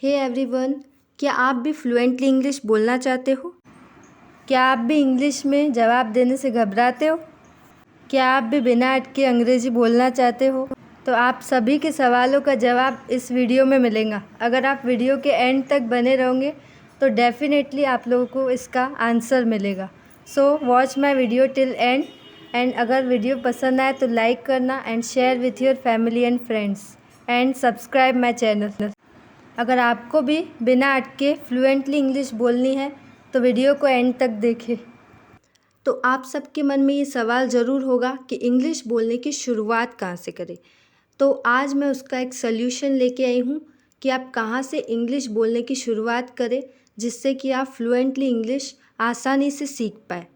Hey everyone, क्या आप भी फ्लुएंटली इंग्लिश बोलना चाहते हो? क्या आप भी इंग्लिश में जवाब देने से घबराते हो? क्या आप भी बिना अटके अंग्रेजी बोलना चाहते हो? तो आप सभी के सवालों का जवाब इस वीडियो में मिलेगा। अगर आप वीडियो के एंड तक बने रहोगे तो डेफिनेटली आप लोगों को इसका आंसर मिलेगा। So watch my video till and अगर वीडियो पसंद आए तो लाइक करना and share with your family and friends and subscribe my channel. अगर आपको भी बिना अटके फ्लुएंटली इंग्लिश बोलनी है तो वीडियो को एंड तक देखें। तो आप सबके मन में ये सवाल ज़रूर होगा कि इंग्लिश बोलने की शुरुआत कहाँ से करें। तो आज मैं उसका एक सल्यूशन लेके आई हूँ कि आप कहाँ से इंग्लिश बोलने की शुरुआत करें जिससे कि आप फ्लुएंटली इंग्लिश आसानी से सीख पाए।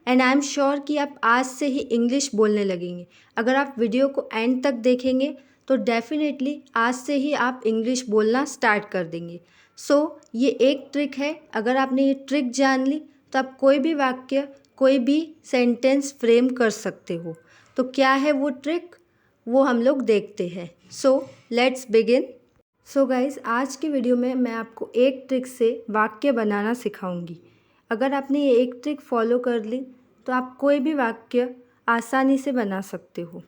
एंड आई एम श्योर कि आप आज से ही इंग्लिश बोलने लगेंगे। अगर आप वीडियो को एंड तक देखेंगे तो डेफिनेटली आज से ही आप इंग्लिश बोलना स्टार्ट कर देंगे। सो ये एक ट्रिक है। अगर आपने ये ट्रिक जान ली तो आप कोई भी वाक्य, कोई भी सेंटेंस फ्रेम कर सकते हो। तो क्या है वो ट्रिक, वो हम लोग देखते हैं। So let's begin. So guys, आज की वीडियो में मैं आपको एक ट्रिक से वाक्य बनाना सिखाऊंगी। अगर आपने ये एक ट्रिक फॉलो कर ली तो आप कोई भी वाक्य आसानी से बना सकते हो।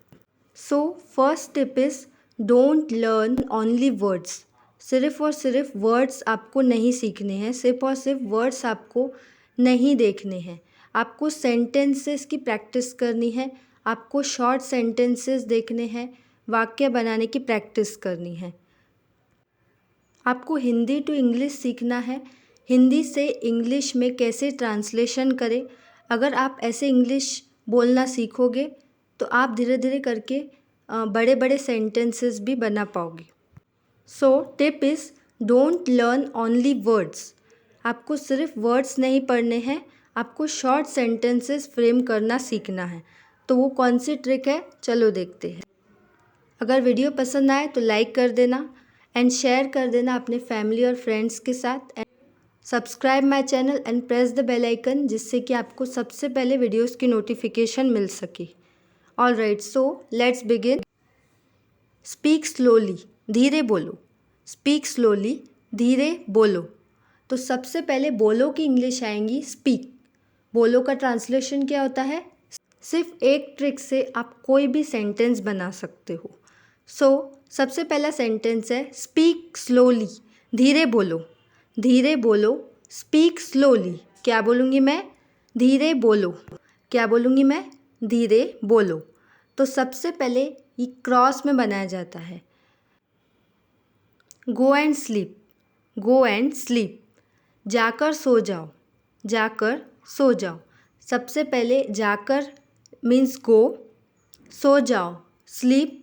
So first tip is don't learn only words. सिर्फ़ और सिर्फ वर्ड्स आपको नहीं सीखने हैं, सिर्फ और सिर्फ वर्ड्स आपको नहीं देखने हैं। आपको सेंटेंसेस की प्रैक्टिस करनी है, आपको शॉर्ट सेंटेंसेस देखने हैं, वाक्य बनाने की प्रैक्टिस करनी है। आपको हिंदी टू इंग्लिश सीखना है, हिंदी से इंग्लिश में कैसे ट्रांसलेशन करें। अगर आप ऐसे इंग्लिश बोलना सीखोगे तो आप धीरे धीरे करके बड़े बड़े सेंटेंसेस भी बना पाओगे। So tip is don't learn only words. आपको सिर्फ वर्ड्स नहीं पढ़ने हैं, आपको शॉर्ट सेंटेंसेस फ्रेम करना सीखना है। तो वो कौन सी ट्रिक है, चलो देखते हैं। अगर वीडियो पसंद आए तो लाइक कर देना एंड शेयर कर देना अपने फैमिली और फ्रेंड्स के साथ। And subscribe my channel and press the bell icon जिससे कि आपको सबसे पहले वीडियोस की नोटिफिकेशन मिल सके। All right, so let's begin. Speak slowly, धीरे बोलो। स्पीक स्लोली, धीरे बोलो। तो सबसे पहले बोलो की इंग्लिश आएंगी स्पीक। बोलो का ट्रांसलेशन क्या होता है? सिर्फ एक ट्रिक से आप कोई भी सेंटेंस बना सकते हो। सो सबसे पहला सेंटेंस है स्पीक स्लोली, धीरे बोलो। धीरे बोलो, स्पीक स्लोली। क्या बोलूँगी मैं? धीरे बोलो। क्या बोलूँगी मैं? धीरे बोलो। तो सबसे पहले ये क्रॉस में बनाया जाता है। Go and sleep, go and sleep. जाकर सो जाओ, जाकर सो जाओ। सबसे पहले जाकर मीन्स गो, सो जाओ sleep.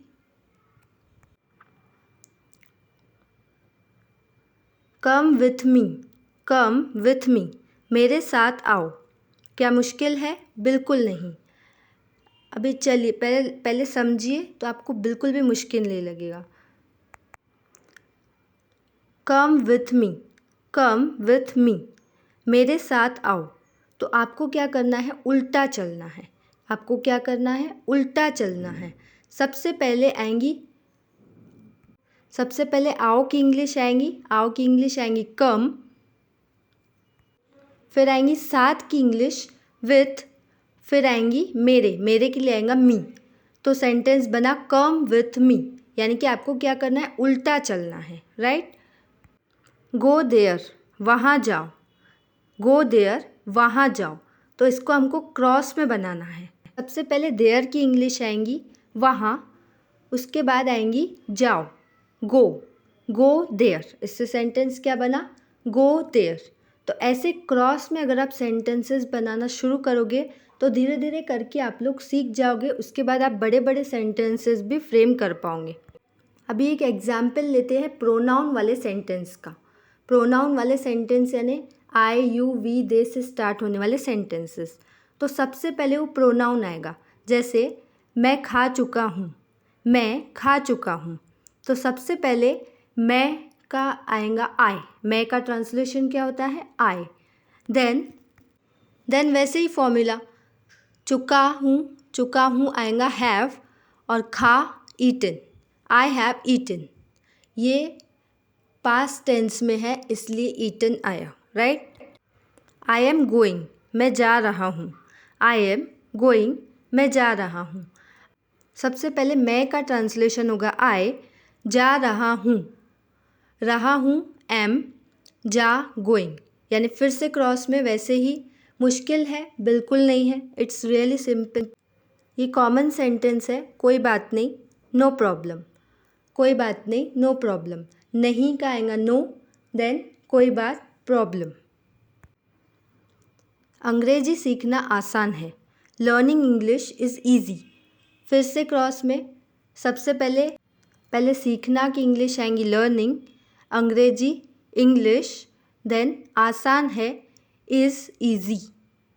Come with me, come with me. मेरे साथ आओ। क्या मुश्किल है? बिल्कुल नहीं। अभी चलिए पहले समझिए तो आपको बिल्कुल भी मुश्किल नहीं लगेगा। Come with me, come with me. मेरे साथ आओ। तो आपको क्या करना है? उल्टा चलना है। आपको क्या करना है? उल्टा चलना है। सबसे पहले आएंगी, सबसे पहले आओ की इंग्लिश आएंगी, आओ की इंग्लिश आएंगी कम। फिर आएंगी साथ की इंग्लिश विथ। फिर आएंगी मेरे, मेरे के लिए आएगा मी। तो सेंटेंस बना कम विथ मी। यानी कि आपको क्या करना है? उल्टा चलना है, राइट। गो देयर, वहाँ जाओ। गो देयर, वहाँ जाओ। तो इसको हमको क्रॉस में बनाना है। सबसे पहले देयर की इंग्लिश आएंगी वहाँ, उसके बाद आएंगी जाओ, गो। गो देयर, इससे सेंटेंस क्या बना? Go there. तो ऐसे क्रॉस में अगर आप सेंटेंसेस बनाना शुरू करोगे तो धीरे धीरे करके आप लोग सीख जाओगे। उसके बाद आप बड़े बड़े सेंटेंसेस भी फ्रेम कर पाओगे। अभी एक एग्जाम्पल लेते हैं प्रोनाउन वाले सेंटेंस का। प्रोनाउन वाले सेंटेंस यानी आई, यू, वी, दे से स्टार्ट होने वाले सेंटेंसेस। तो सबसे पहले वो प्रोनाउन आएगा। जैसे मैं खा चुका हूँ, मैं खा चुका हूँ। तो सबसे पहले मैं का आएगा आई। मैं का ट्रांसलेशन क्या होता है? आई। देन वैसे ही फॉर्मूला, चुका हूँ आएगा हैव, और खा ईटन, आई हैव ईटन। ये पास्ट टेंस में है इसलिए ईटन आया, राइट। आई एम गोइंग, मैं जा रहा हूँ। आई एम गोइंग, मैं जा रहा हूँ। सबसे पहले मैं का ट्रांसलेशन होगा आई, जा रहा हूँ एम, जा गोइंग। यानी फिर से क्रॉस में वैसे ही मुश्किल है, बिल्कुल नहीं है, इट्स रियली सिंपल। ये कॉमन सेंटेंस है, कोई बात नहीं, नो प्रॉब्लम। कोई बात नहीं, नो प्रॉब्लम। नहीं का आएगा नो, देन कोई बात, प्रॉब्लम। अंग्रेजी सीखना आसान है। Learning English is easy. फिर से क्रॉस में सबसे पहले सीखना की इंग्लिश आएंगी लर्निंग, अंग्रेजी इंग्लिश, देन आसान है इज़ ईजी।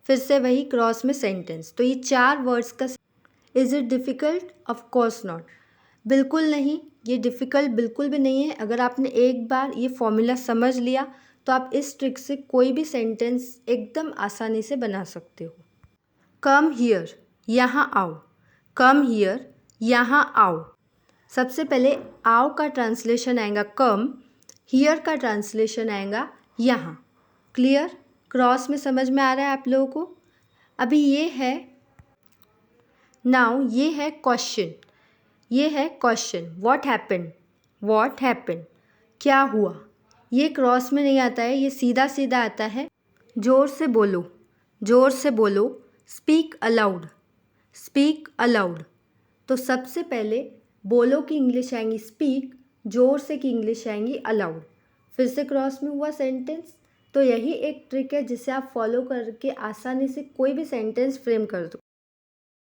फिर से वही क्रॉस में सेंटेंस। तो ये 4 वर्ड्स का। Is it difficult? Of course not, बिल्कुल नहीं, ये डिफ़िकल्ट बिल्कुल भी नहीं है। अगर आपने एक बार ये फॉर्मूला समझ लिया तो आप इस ट्रिक से कोई भी सेंटेंस एकदम आसानी से बना सकते हो। कम हियर, यहाँ आओ। कम हियर, यहाँ आओ। सबसे पहले आओ का ट्रांसलेशन आएगा कम, हियर का ट्रांसलेशन आएगा यहाँ। क्लियर? क्रॉस में समझ में आ रहा है आप लोगों को? अभी ये है नाउ, ये है क्वेश्चन। ये है question, what happened? What happened, क्या हुआ? ये क्रॉस में नहीं आता है, ये सीधा सीधा आता है। ज़ोर से बोलो, ज़ोर से बोलो। Speak allowed, speak allowed. तो सबसे पहले बोलो की इंग्लिश आएंगी स्पीक, ज़ोर से की इंग्लिश आएंगी अलाउड। फिर से क्रॉस में हुआ सेंटेंस। तो यही एक ट्रिक है जिसे आप फॉलो करके आसानी से कोई भी सेंटेंस फ्रेम कर दो।